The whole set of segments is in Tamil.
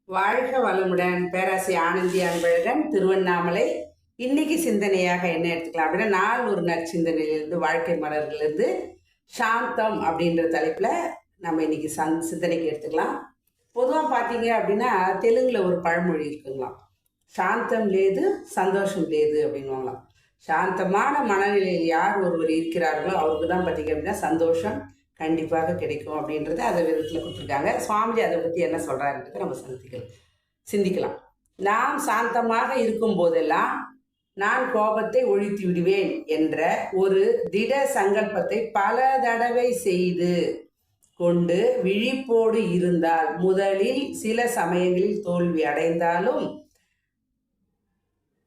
வாழ்க வளமுடன். பேராசி ஆனந்தி அன்பழகன், திருவண்ணாமலை. இன்னைக்கு சிந்தனையாக என்ன எடுத்துக்கலாம் அப்படின்னா, நாள் ஒரு நற்சிந்தனையிலிருந்து, வாழ்க்கை மலர்களிலிருந்து சாந்தம் அப்படின்ற தலைப்பில் நம்ம இன்னைக்கு சிந்தனைக்கு எடுத்துக்கலாம். பொதுவாக பார்த்தீங்க அப்படின்னா, தெலுங்குல ஒரு பழமொழி இருக்குங்களாம், சாந்தம் லேது சந்தோஷம் லேது அப்படின்வாங்களாம். சாந்தமான மனநிலையில் யார் ஒருவர் இருக்கிறார்களோ அவருக்கு தான் பார்த்தீங்க அப்படின்னா சந்தோஷம் கண்டிப்பாக கிடைக்கும் அப்படின்றத அதை விதத்தில் கொடுத்துருக்காங்க. சுவாமிஜி அதை பற்றி என்ன சொல்கிறாருன்றதை நம்ம சிந்திக்கலாம். நாம் சாந்தமாக இருக்கும் போதெல்லாம் நான் கோபத்தை ஒழித்து விடுவேன் என்ற ஒரு திட சங்கல்பத்தை பல தடவை செய்து கொண்டு விழிப்போடு இருந்தால் முதலில் சில சமயங்களில் தோல்வி அடைந்தாலும்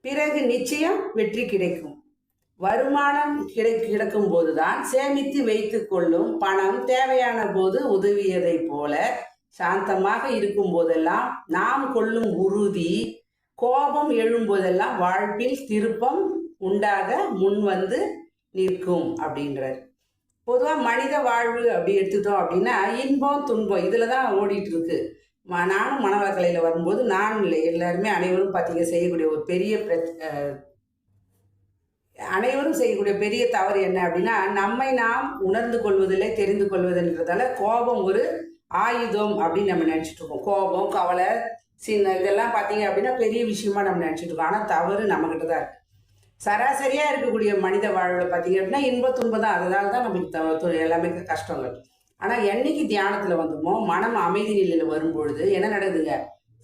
பிறகு நிச்சயம் வெற்றி கிடைக்கும். வருமானம் கிடக்கும் போதுதான் சேமித்து வைத்து கொள்ளும் பணம் தேவையான போது உதவியதை போல சாந்தமாக இருக்கும் போதெல்லாம் நாம் கொள்ளும் உறுதி கோபம் எழும்போதெல்லாம் வாழ்வில் திருப்பம் உண்டாக முன் வந்து நிற்கும் அப்படின்றார். பொதுவாக மனித வாழ்வு அப்படி எடுத்துட்டோம் அப்படின்னா இன்பம் துன்பம் இதில் தான் ஓடிட்டு இருக்கு. நானும் மனவளக்கலையில் வரும்போது நானும் இல்லை, எல்லாருமே அனைவரும் பார்த்தீங்க செய்யக்கூடிய ஒரு பெரிய அனைவரும் செய்யக்கூடிய பெரிய தவறு என்ன அப்படின்னா, நம்மை நாம் உணர்ந்து கொள்வதில்லை, தெரிந்து கொள்வதுன்றதால கோபம் ஒரு ஆயுதம் அப்படின்னு நம்ம நினச்சிட்டு இருக்கோம். கோபம், கவலை, சின்ன இதெல்லாம் பார்த்தீங்க அப்படின்னா பெரிய விஷயமா நம்ம நினச்சிட்டு இருக்கோம். ஆனால் தவறு நம்மகிட்ட தான் இருக்கு. சராசரியாக இருக்கக்கூடிய மனித வாழ்வில் பார்த்தீங்க அப்படின்னா இன்ப துன்பம் தான். அதனால தான் நமக்கு எல்லாமே கஷ்டங்கள். ஆனால் என்னைக்கு தியானத்தில் வந்தோமோ, மனம் அமைதி நிலையில் வரும்பொழுது என்ன நடக்குதுங்க,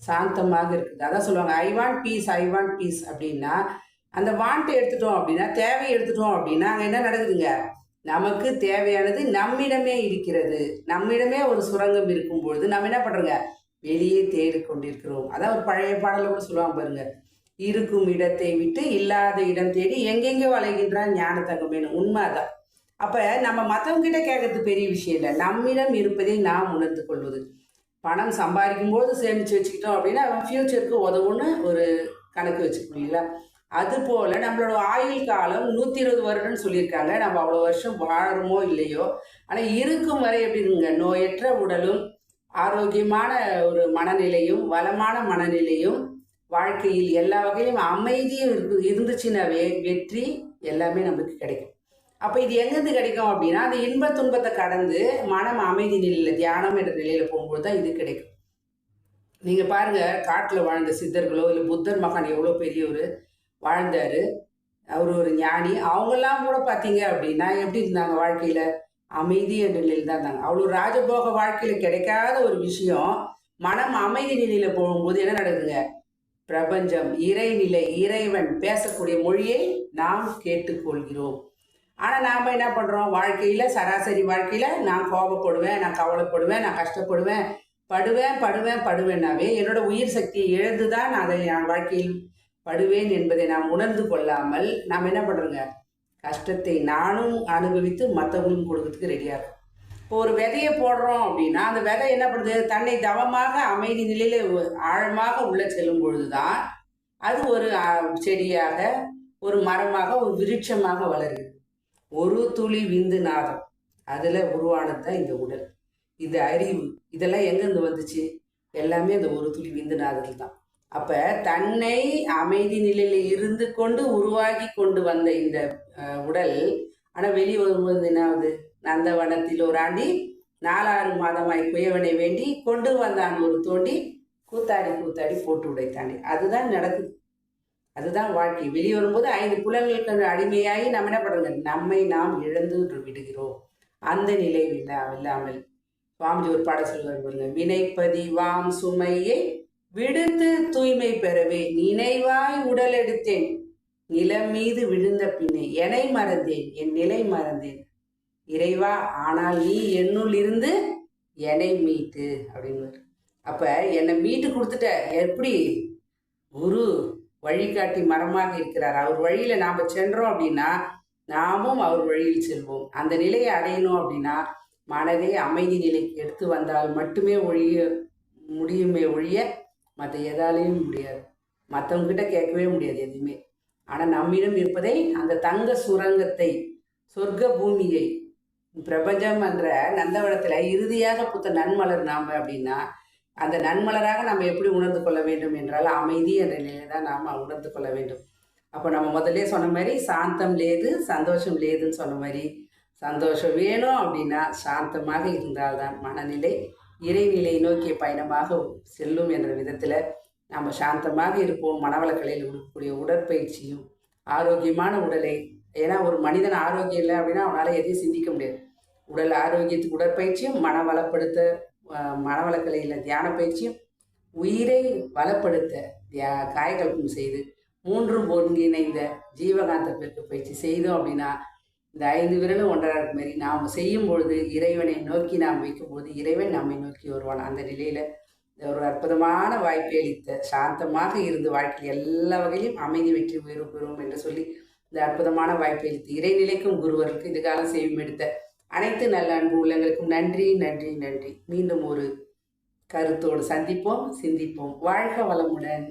சாந்தமாக இருக்குது. அதான் சொல்லுவாங்க, I want piece, I want piece அப்படின்னா அந்த வாண்டை எடுத்துட்டோம் அப்படின்னா, தேவையை எடுத்துட்டோம் அப்படின்னா அங்கே என்ன நடக்குதுங்க, நமக்கு தேவையானது நம்மிடமே இருக்கிறது. நம்மிடமே ஒரு சுரங்கம் இருக்கும் பொழுது நம்ம என்ன பண்ணுறோங்க, வெளியே தேடி கொண்டிருக்கிறோம். அதான் ஒரு பழைய பாடலை கூட சொல்லுவாங்க பாருங்க, இருக்கும் இடத்தை விட்டு இல்லாத இடம் தேடி எங்கெங்கே வளைகின்றான் ஞான தங்கமேனு. உண்மை அதான். அப்போ நம்ம மற்றவங்க கிட்ட கேட்கறது பெரிய விஷயம் இல்லை, நம்மிடம் இருப்பதை நாம் உணர்ந்து கொள்வது. பணம் சம்பாதிக்கும் போது சேமித்து வச்சுக்கிட்டோம் அப்படின்னா ஃப்யூச்சருக்கு உதவுன்னு ஒரு கணக்கு வச்சுக்கோங்களா. அதுபோல் நம்மளோட ஆயுள் காலம் 120 வருடம்னு சொல்லியிருக்காங்க. நம்ம அவ்வளோ வருஷம் வாழறோமோ இல்லையோ, ஆனால் இருக்கும் வரை எப்படிங்க, நோயற்ற உடலும் ஆரோக்கியமான ஒரு மனநிலையும் வளமான மனநிலையும் வாழ்க்கையில் எல்லா வகையிலும் அமைதியும் இருந்துச்சுன்னாவே வெற்றி எல்லாமே நமக்கு கிடைக்கும். அப்போ இது எங்கேருந்து கிடைக்கும் அப்படின்னா, அந்த இன்ப துன்பத்தை கடந்து மனம் அமைதி நிலையில் தியானம் என்ற நிலையில் போகும்போது தான் இது கிடைக்கும். நீங்கள் பாருங்கள், காட்டில் வாழ்ந்த சித்தர்களோ இல்லை புத்தர் மகான் எவ்வளோ பெரியவர் வாழ்ந்தார், அவர் ஒரு ஞானி. அவங்கெல்லாம் கூட பார்த்தீங்க அப்படின்னா எப்படி இருந்தாங்க, வாழ்க்கையில் அமைதி என்ற நிலையில் தான் இருந்தாங்க. அவ்வளோ ராஜபோக வாழ்க்கையில் கிடைக்காத ஒரு விஷயம் மனம் அமைதி நிலையில் போகும்போது என்ன நடக்குதுங்க, பிரபஞ்சம் இறைநிலை இறைவன் பேசக்கூடிய மொழியை நாம் கேட்டுக்கொள்கிறோம். ஆனால் நாம் என்ன பண்ணுறோம், வாழ்க்கையில் சராசரி வாழ்க்கையில் நான் கோபப்படுவேன், நான் கவலைப்படுவேன், நான் கஷ்டப்படுவேன், படுவேன்னாவே என்னோட உயிர் சக்தியை இழந்து தான் நான் அதை என் வாழ்க்கையில் படுவேன் என்பதை நாம் உணர்ந்து கொள்ளாமல் நாம் என்ன பண்ணுறோங்க, கஷ்டத்தை நானும் அனுபவித்து மற்றவங்களுக்கும் கொடுக்கறதுக்கு ரெடியாக இருக்கும். இப்போ ஒரு விதையை போடுறோம் அப்படின்னா அந்த விதை என்ன பண்ணுது, தன்னை தவமாக அமைதி நிலையில் ஆழமாக உள்ள செல்லும் பொழுது தான் அது ஒரு செடியாக, ஒரு மரமாக, ஒரு விருட்சமாக வளருது. ஒரு துளி விந்து நாதம் அதில் உருவானது தான் இந்த உடல், இந்த அறிவு, இதெல்லாம் எங்கேருந்து வந்துச்சு, எல்லாமே அந்த ஒரு துளி விந்து நாதத்தில் தான். அப்போ தன்னை அமைதி நிலையில் இருந்து கொண்டு உருவாகி கொண்டு வந்த இந்த உடல் ஆனால் வெளியே வரும்போது என்ன ஆகுது, நந்தவனத்தில் ஒரு ஆண்டி 4-6 மாதமாய் குயவனை வேண்டி கொண்டு வந்தான் ஒரு தோண்டி கூத்தாடி போட்டு உடைத்தாண்டி. அதுதான் நடக்குது, அதுதான் வாழ்க்கை. வெளியே வரும்போது 5 புலன்களுக்கு அடிமையாகி நம்ம என்ன பண்ணுறது, நம்மை நாம் இழந்து விடுகிறோம். அந்த நிலை இல்லாமல் சுவாமிஜி ஒரு பாடம் சொல்லுவார் பாருங்க, வினைப்பதிவாம் சுமையை விடுத்து தூய்மை பெறவே நினைவாய் உடல் எடுத்தேன், நிலம் மீது விழுந்த பின்னே என்னை மறந்தேன், என் நிலை மறந்தேன் இறைவா, ஆனால் நீ என்னுள் இருந்து என்னை மீட்டு அப்படின்னு. அப்போ என்னை மீட்டு கொடுத்துட்ட, எப்படி குரு வழிகாட்டி மரமாக இருக்கிறார், அவர் வழியில் நாம் சென்றோம் அப்படின்னா நாமும் அவர் வழியில் செல்வோம். அந்த நிலையை அடையணும் அப்படின்னா மனதை அமைதி நிலைக்கு எடுத்து வந்தால் மட்டுமே முடியுமே ஒழிய மற்ற எதாலையும் முடியாது. மற்றவங்ககிட்ட கேட்கவே முடியாது எதுவுமே. ஆனால் நம்மிடம் இருப்பதை, அந்த தங்க சுரங்கத்தை, சொர்க்க பூமியை, பிரபஞ்சம் என்ற நந்தவனத்தில் இறுதியாக புத்த நன்மலர் நாம் அப்படின்னா அந்த நன்மலராக நம்ம எப்படி உணர்ந்து கொள்ள வேண்டும் என்றால் அமைதி என்ற நிலையை தான் நாம் உணர்ந்து கொள்ள வேண்டும். அப்போ நம்ம முதல்ல சொன்ன மாதிரி சாந்தம் லேது சந்தோஷம் லேதுன்னு சொன்ன மாதிரி சந்தோஷம் வேணும் அப்படின்னா சாந்தமாக இருந்தால்தான் மனநிலை இறைநிலை நோக்கிய பயணமாக செல்லும் என்ற விதத்தில் நம்ம சாந்தமாக இருப்போம். மனவளக்கலையில் இருக்கக்கூடிய உடற்பயிற்சியும் ஆரோக்கியமான உடலை, ஏன்னா ஒரு மனிதன் ஆரோக்கியம் இல்லை அப்படின்னா அவனால் எதையும் சிந்திக்க முடியாது. உடல் ஆரோக்கியத்துக்கு உடற்பயிற்சியும் மனவளக்கலையில் தியான பயிற்சியும் உயிரை வளப்படுத்த காயகல்பம் செய்து மூன்றும் ஒருங்கிணைந்த ஜீவகாந்த பெருக்கு பயிற்சி செய்தோம் அப்படின்னா இந்த 5 விரலும் ஒன்றரை மாரி நாம் செய்யும் பொழுது இறைவனை நோக்கி நாம் வைக்கும்போது இறைவன் நம்மை நோக்கி வருவான். அந்த நிலையில் ஒரு அற்புதமான வாய்ப்பை அளித்த சாந்தமாக இருந்து வாழ்க்கையில் எல்லா வகையிலும் அமைதி வெற்றி உயர்வு பெறுவோம் என்று சொல்லி இந்த அற்புதமான வாய்ப்பை அளித்து இறைநிலைக்கும் குருவருக்கு இதுகாலம் செய்யும் எடுத்த அனைத்து நல்ல அன்பு உள்ளங்களுக்கும் நன்றி நன்றி நன்றி. மீண்டும் ஒரு கருத்தோடு சந்திப்போம், சிந்திப்போம். வாழ்க வளமுடன்.